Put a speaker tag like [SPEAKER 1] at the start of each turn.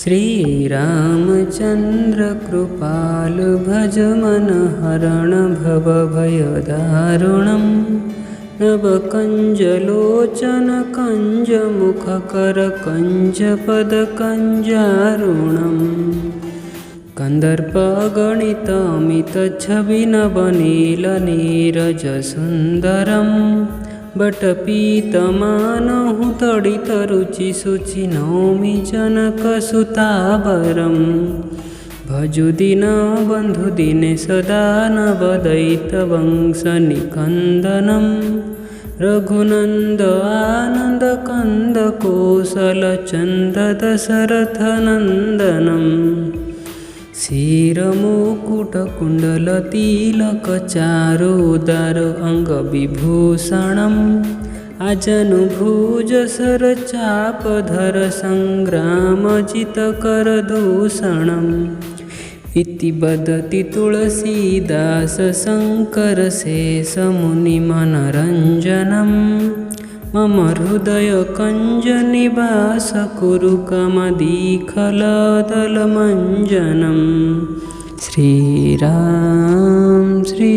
[SPEAKER 1] श्रीरामचन्द्र कृपाल भज मन हरण भव भयदारुणं नवकञ्जलोचन कञ्जमुखकर कञ्जपदकञ्जारुणम् कन्दर्पगणितमितच्छविनवनीलनीरजसुन्दरं बटपीतमानहु तडितरुचिशुचि नौमि जनकसुतावरं भजुदिनबन्धुदिने सदा नवदयितवंशनिकन्दनं रघुनन्द आनन्दकन्दकोसलचन्ददशरथनन्दनम् शिरमुकुटकुण्डलतिलकचारुदार अङ्गविभूषणम् अजनुभुजशरचापधर सङ्ग्रामजितकरदूषणम् इति वदति तुलसीदास शङ्करशेषमुनिमनरञ्जनम् मम हृदयकञ्जनिवास कुरु कमदीखलदलमञ्जनम् श्रीराम श्री